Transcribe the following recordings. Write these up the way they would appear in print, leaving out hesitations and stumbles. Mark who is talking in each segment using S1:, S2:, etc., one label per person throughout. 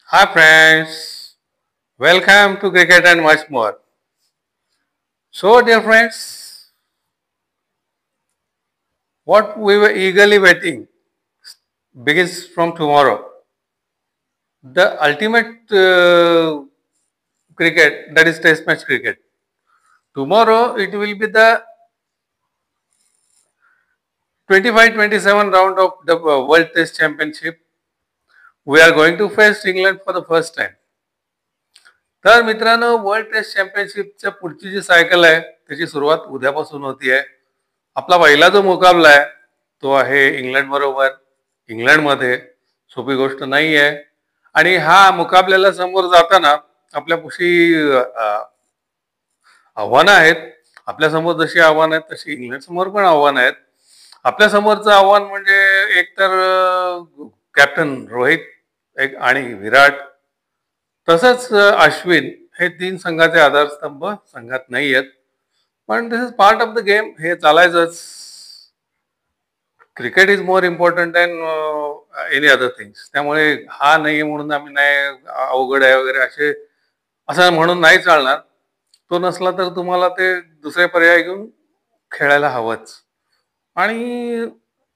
S1: Hi friends, welcome to Cricket and much more. So dear friends, what we were eagerly waiting begins from tomorrow. The ultimate cricket, that is Test match cricket. Tomorrow it will be the 25-27 round of the World Test Championship. We are going to face England for the first time. तर मित्रांनो, world taste चॅम्पियनशिपच्या पुढची जी cycle आहे त्याची सुरुवात उद्यापासून होती आहे. आपला पहिला जो मुकाबला आहे तो आहे इंग्लंड बरोबर. इंग्लंडमध्ये सोपी गोष्ट नाही आहे आणि हा मुकाबल्याला समोर जाताना आपल्यापाशी आव्हानं आहेत. आपल्यासमोर जशी आव्हानं आहेत तशी इंग्लंड समोर पण आव्हानं आहेत. आपल्या समोरचं आव्हान म्हणजे एकतर कॅप्टन रोहित एक आणि विराट, तसंच अश्विन हे तीन संघाचे आधारस्तंभ संघात नाही आहेत. पण this is part of the game, हे चालायचंच. Cricket is more important than any other things. त्यामुळे हा नाही म्हणून आम्ही नाही अवघड आहे वगैरे असं म्हणून नाही चालणार. तो नसला तर तुम्हाला ते दुसरे पर्याय घेऊन खेळायला हवंच. आणि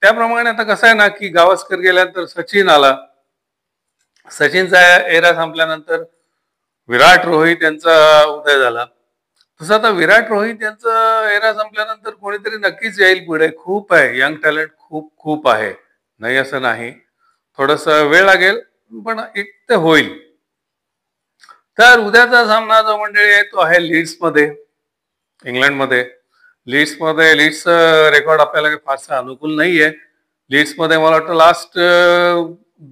S1: त्याप्रमाणे आता कसं आहे ना की गावस्कर गेल्यानंतर सचिन आला. सचिनचा एरा संपल्यानंतर विराट रोहित यांचा उदय झाला. तसं आता विराट रोहित यांचा एरा संपल्यानंतर कोणीतरी नक्कीच येईल पुढे. खूप आहे, यंग टॅलेंट खूप खूप आहे, नाही असं नाही. थोडस वेळ लागेल पण एक ते होईल. तर उद्याचा सामना जो मंडळी आहे तो आहे लीड्समध्ये, इंग्लंडमध्ये. लीड्सचं रेकॉर्ड आपल्याला काही फारसं अनुकूल नाहीये. लीड्समध्ये मला वाटतं लास्ट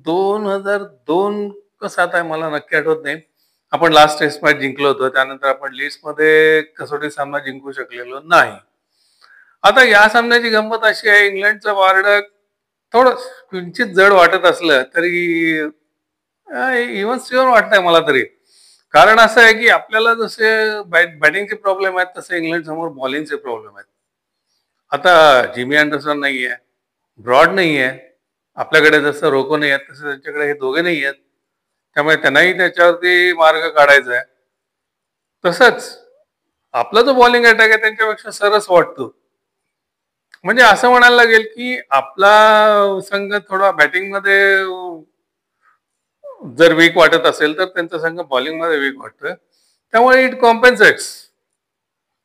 S1: 2002 का 7 आहे, मला नक्की आठवत नाही, आपण लास्ट टेस्ट मॅच जिंकलो होतो. त्यानंतर आपण लीड्समध्ये कसोटी सामना जिंकू शकलेलो नाही. आता या सामन्याची गंमत अशी आहे, इंग्लंडचं वारड थोडं किंचित जड वाटत असलं तरी इव्हन सिव्हर वाटतंय मला तरी. कारण असं आहे की आपल्याला जसे बॅटिंगचे प्रॉब्लेम आहेत तसे इंग्लंड समोर बॉलिंगचे प्रॉब्लेम आहेत. आता जिमी अँडरसन नाहीये, ब्रॉड नाहीये, आपल्याकडे जसं रोको नाही आहेत तसं त्यांच्याकडे हे दोघे नाही आहेत. त्यामुळे त्यांनाही त्याच्यावरती मार्ग काढायचा आहे. तसंच आपला जो बॉलिंग अटॅक आहे त्यांच्यापेक्षा सरस वाटतो. म्हणजे असं म्हणायला लागेल की आपला संघ थोडा बॅटिंगमध्ये जर वीक वाटत असेल तर त्यांचा संघ बॉलिंगमध्ये वीक वाटतोय. त्यामुळे इट कॉम्पेन्सेट्स.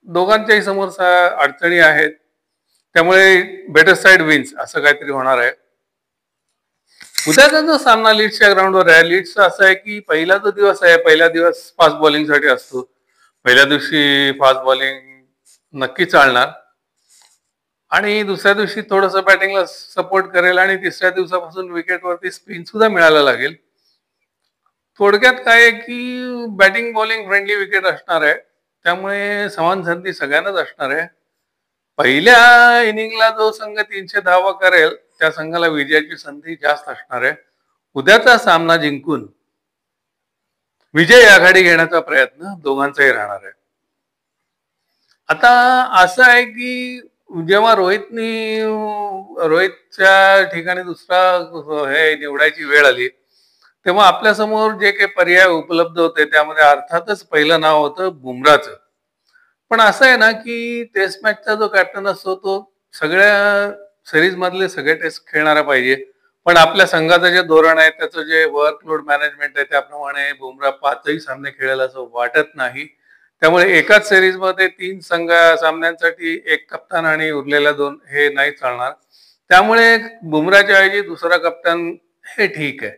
S1: दोघांच्याही समोर अडचणी आहेत. त्यामुळे बेटर साइड विन्स असं काहीतरी होणार आहे. उद्याचा जो सामना लीड्सच्या ग्राउंडवर आहे, लीड्सचा असं आहे की पहिला जो दिवस आहे, पहिला दिवस फास्ट बॉलिंगसाठी असतो. पहिल्या दिवशी फास्ट बॉलिंग नक्की चालणार आणि दुसऱ्या दिवशी थोडंसं बॅटिंगला सपोर्ट करेल आणि तिसऱ्या दिवसापासून विकेटवरती स्पिन सुद्धा मिळायला लागेल. थोडक्यात काय आहे की बॅटिंग बॉलिंग फ्रेंडली विकेट असणार आहे. त्यामुळे समान संधी सगळ्यांनाच असणार आहे. पहिल्या इनिंगला जो संघ 300 धावा करेल त्या संघाला विजयाची संधी जास्त असणार आहे. उद्याचा सामना जिंकून विजय आघाडी घेण्याचा प्रयत्न दोघांचाही राहणार आहे. आता असं आहे की जेव्हा रोहितच्या ठिकाणी दुसरा हे निवडायची वेळ आली तेव्हा आपल्यासमोर जे काही पर्याय उपलब्ध होते त्यामध्ये अर्थातच पहिलं नाव होतं बुमराचं. पण असं आहे ना की टेस्ट मॅचचा जो कॅप्टन असतो तो सगळ्या सिरीज मधले सगळे टेस्ट खेळणारा पाहिजे. पण आपल्या संघाचं जे धोरण आहे, त्याचं जे वर्कलोड मॅनेजमेंट आहे, त्याप्रमाणे बुमरा 5ही सामने खेळेल असं वाटत नाही. त्यामुळे एकाच सिरीज मध्ये 3 सामन्यांसाठी एक कप्तान आणि उरलेल्या 2 हे नाही चालणार. त्यामुळे बुमराच्या ऐवजी दुसरा कप्तान हे ठीक आहे.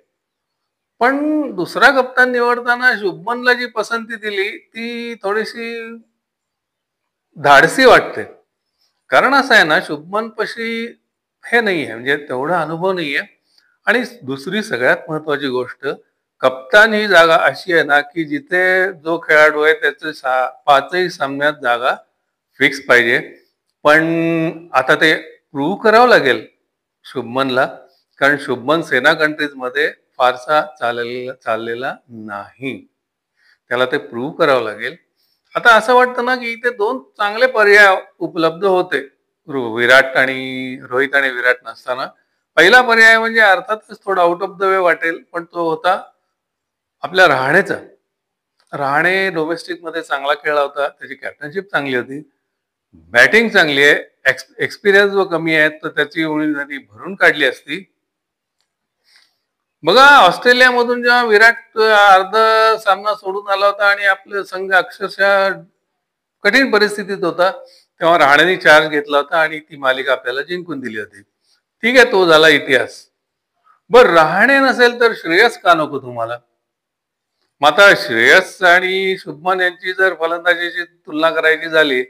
S1: पण दुसरा कप्तान निवडताना शुभमनला जी पसंती दिली ती थोडीशी धाडसी वाटते. कारण असं आहे ना, शुभमन पशी हे नाहीये, म्हणजे तेवढा अनुभव नाहीये. आणि दुसरी सगळ्यात महत्वाची गोष्ट, कप्तान ही जागा अशी आहे ना की जिथे जो खेळाडू आहे त्याचे 5ही सामन्यात जागा फिक्स पाहिजे. पण आता ते प्रूव्ह करावं लागेल शुभमनला, कारण शुभमन सेना कंट्रीज मध्ये फारसा चाललेला नाही. त्याला ते प्रूव्ह करावं लागेल. आता असं वाटतं ना की इथे 2 चांगले पर्याय उपलब्ध होते रोहित आणि विराट नसताना. पहिला पर्याय म्हणजे अर्थातच थोडा आउट ऑफ द वे वाटेल, पण तो होता आपल्या रहाणे डोमेस्टिक मध्ये चांगला खेळला होता, त्याची कॅप्टनशिप चांगली होती, बॅटिंग चांगली आहे, एक्सपिरियन्स जो कमी आहे तर त्याची उणीव भरून काढली असती. बघा, ऑस्ट्रेलियामधून जेव्हा विराट अर्ध सामना सोडून आला होता आणि आपला संघ अक्षरशः कठीण परिस्थितीत होता, तेव्हा रहाणेने चार्ज घेतला होता आणि ती मालिका आपल्याला जिंकून दिली होती. ठीक आहे, तो झाला इतिहास. बर, रहाणे नसेल तर श्रेयस का नको तुम्हाला? मग आता श्रेयस आणि शुभमन यांची जर फलंदाजीची तुलना करायची झाली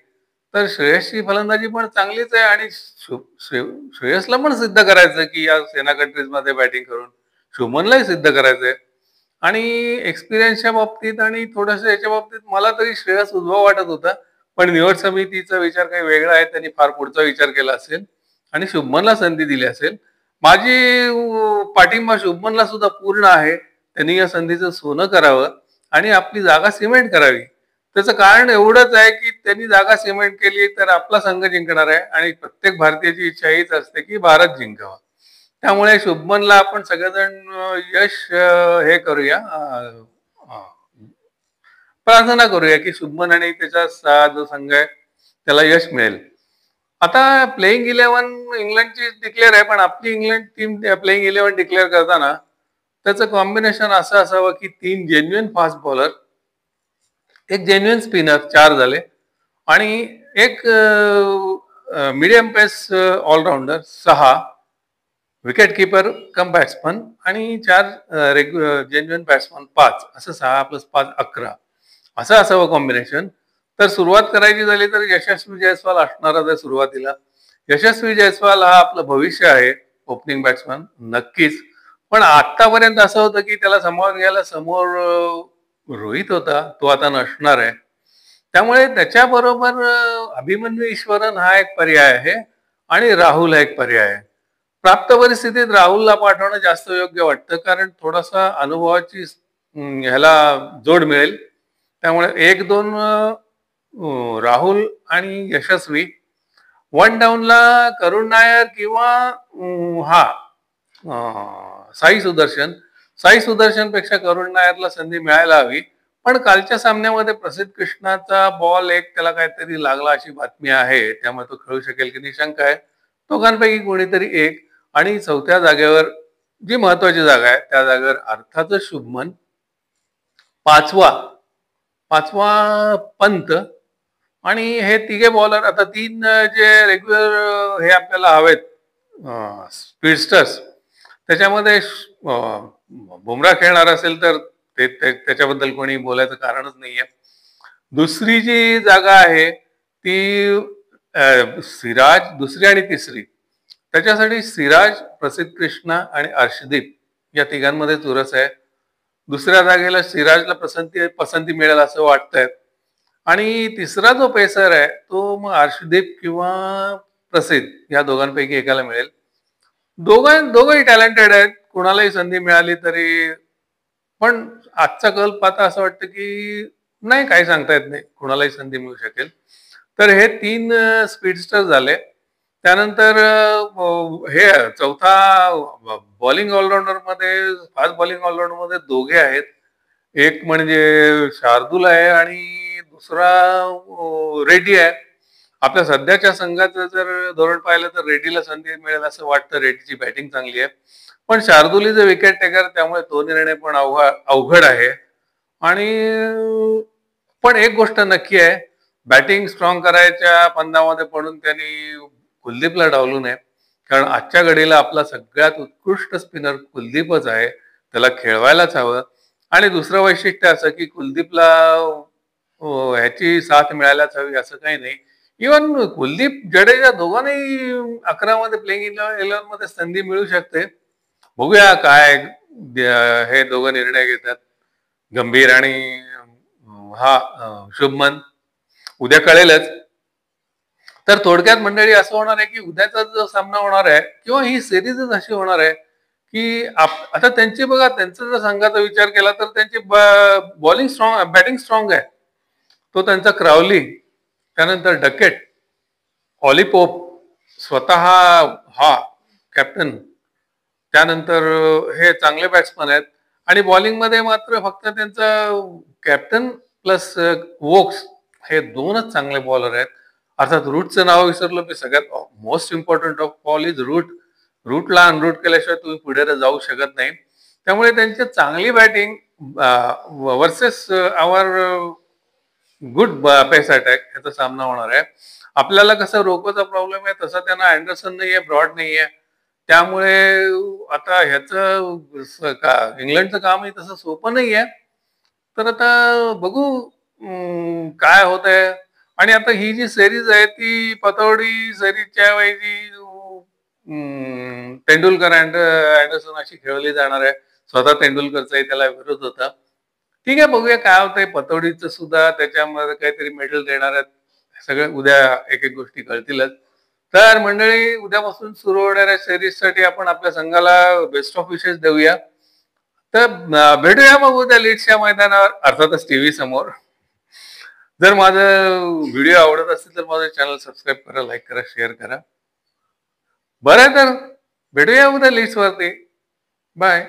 S1: तर श्रेयसची फलंदाजी पण चांगलीच आहे आणि श्रेयसला पण सिद्ध करायचं की या सेना कंट्रीज मध्ये बॅटिंग करून शुभमनलाही सिद्ध करायचंय. आणि एक्सपिरियन्सच्या बाबतीत आणि थोडस याच्या बाबतीत मला तरी श्रेयस उद्भव वाटत होता, पण निवड समितीचा विचार काही वेगळा आहे, त्यांनी फार पुढचा विचार केला असेल आणि शुभमनला संधी दिली असेल. माझी पाठिंबा शुभमनला सुद्धा पूर्ण आहे. त्यांनी या संधीचं सोनं करावं आणि आपली जागा सिमेंट करावी. त्याचं कारण एवढंच आहे की त्यांनी जागा सिमेंट केली तर आपला संघ जिंकणार आहे आणि प्रत्येक भारतीयाची इच्छा हीच असते की भारत जिंकावा. त्यामुळे शुभमनला आपण सगळेजण यश हे करूया, प्रार्थना करूया की शुभमन आणि त्याचा जो संघ आहे त्याला यश मिळेल. आता प्लेइंग 11 इंग्लंडची डिक्लेअर आहे, पण आपली इंग्लंड टीम प्लेइंग 11 डिक्लेअर करताना त्याचं कॉम्बिनेशन असं असावं की 3 जेन्युइन फास्ट बॉलर, एक जेन्युइन स्पिनर, 4 झाले, आणि एक मीडियम पेस ऑलराऊंडर 6, विकेट किपर कम बॅट्समन आणि 4 जेन्युइन बॅट्समन 5, असं 6 + 5 11, असं असावं कॉम्बिनेशन. तर सुरुवात करायची झाली तर यशस्वी जायस्वाल असणारच आहे सुरुवातीला. यशस्वी जायस्वाल हा आपलं भविष्य आहे ओपनिंग बॅट्समन नक्कीच. पण आतापर्यंत असं होतं की त्याला सांभाळून घ्यायला समोर रोहित होता, तो आता नसणार आहे. त्यामुळे त्याच्याबरोबर अभिमन्यू ईश्वरन हा एक पर्याय आहे आणि राहुल हा एक पर्याय आहे. प्राप्त परिस्थितीत राहुलला पाठवणं जास्त योग्य वाटतं, कारण थोडासा अनुभवाची ह्याला जोड मिळेल. त्यामुळे 1-2 राहुल आणि यशस्वी. 1 डाऊनला करुण नायर किंवा साई सुदर्शन पेक्षा करुण नायरला संधी मिळायला हवी. पण कालच्या सामन्यामध्ये प्रसिद्ध कृष्णाचा बॉल एक त्याला काहीतरी लागला अशी बातमी आहे, त्यामुळे तो खेळू शकेल की नाही शंका आहे. दोघांपैकी कोणीतरी एक. आणि 4थ्या जागेवर जी महत्वाची जागा आहे त्या जागेवर अर्थातच शुभमन, पाचवा पंत, आणि हे तिघे बॉलर. आता 3 जे रेग्युलर हे आपल्याला हवेत स्पीडस्टर्स, त्याच्यामध्ये बुमराह खेळणार असेल तर त्याच्याबद्दल कोणी बोलायचं कारणच नाहीये. दुसरी जी जागा आहे ती सिराज, दुसरी आणि तिसरी, त्याच्यासाठी सिराज, प्रसिद्ध कृष्णा आणि अर्शदीप या तिघांमध्ये चुरस आहे. दुसऱ्या जागेला सिराजला पसंती मिळेल असं वाटतंय. आणि तिसरा जो पेसर आहे तो मग अर्शदीप किंवा प्रसिद्ध या दोघांपैकी एकाला मिळेल. दोघंही टॅलेंटेड आहेत, कुणालाही संधी मिळाली तरी. पण आजचा कल पाहता असं वाटतं की नाही, काही सांगता येत नाही, कुणालाही संधी मिळू शकेल. तर हे 3 स्पीडस्टर झाले. त्यानंतर हे चौथा बॉलिंग ऑलराऊंडर मध्ये, फास्ट बॉलिंग ऑलराऊंडर मध्ये दोघे आहेत. एक म्हणजे शार्दूल आहे आणि दुसरा रेड्डी आहे. आपल्या सध्याच्या संघाचं जर धोरण पाहिलं तर रेड्डीला संधी मिळेल असं वाटतं. रेड्डीची बॅटिंग चांगली आहे, पण Shardul is a wicket taker, त्यामुळे तो निर्णय पण अवघड आहे. आणि पण एक गोष्ट नक्की आहे, बॅटिंग स्ट्रॉंग करायच्या फंदामध्ये पडून त्यांनी कुलदीपला डावलू नये, कारण आजच्या घडीला आपला सगळ्यात उत्कृष्ट स्पिनर कुलदीपच आहे, त्याला खेळवायलाच हवं. आणि दुसरं वैशिष्ट्य असं की कुलदीपला ह्याची साथ मिळायलाच हवी असं काही नाही. इव्हन कुलदीप, जडेजा दोघांनाही 11 मध्ये प्लेइंग 11 मध्ये संधी मिळू शकते. बघूया काय हे दोघं निर्णय घेतात, गंभीर आणि शुभमन. उद्या कळेलच. तर थोडक्यात मंडळी असं होणार आहे की उद्याचा जो सामना होणार आहे किंवा ही सिरीजच अशी होणार आहे की आता त्यांची बघा, त्यांचा जर संघाचा विचार केला तर त्यांची बॉलिंग स्ट्रॉंग, बॅटिंग स्ट्रॉंग आहे. तो त्यांचा क्रावली, त्यानंतर डकेट, ऑलिपोप स्वतः कॅप्टन, त्यानंतर हे चांगले बॅट्समन आहेत. आणि बॉलिंगमध्ये मात्र फक्त त्यांचा कॅप्टन प्लस वोक्स हे 2च चांगले बॉलर आहेत. अर्थात रूटचं नाव विसरलो मी. सगळ्यात most important of all is root. रूटला अनरूट केल्याशिवाय तुम्ही पुढे जाऊ शकत नाही. त्यामुळे त्यांची चांगली batting versus our good pace attack याचा सामना होणार आहे. आपल्याला कसं रोकोचा प्रॉब्लेम आहे तसा त्यांना अँडरसन नाहीये, ब्रॉड नाहीये. त्यामुळे आता इंग्लंडचं कामही तसं सोपं नाहीये. तर आता बघू काय होतंय. आणि आता ही जी सिरीज आहे ती पतौडी सिरीजच्या ऐवजी तेंडुलकर अँडरसन अशी खेळली जाणार आहे. स्वतः तेंडुलकरचाही त्याला विरोध होता. ठीक आहे, बघूया काय होतंय. पतौडीचं सुद्धा त्याच्यामध्ये काहीतरी मेडल देणार आहेत. सगळे उद्या एक एक गोष्टी कळतीलच. तर मंडळी, उद्यापासून सुरू होणाऱ्या सिरीजसाठी आपण आपल्या संघाला बेस्ट ऑफ विशेस देऊया. तर भेटूया मग उद्या लीड्सच्या मैदानावर, अर्थातच टीव्ही समोर. जर माझं व्हिडिओ आवडत असेल तर माझं चॅनल सबस्क्राईब करा, लाईक करा, शेअर करा. बरं तर भेटूया उद्या लीड्सवरती. बाय.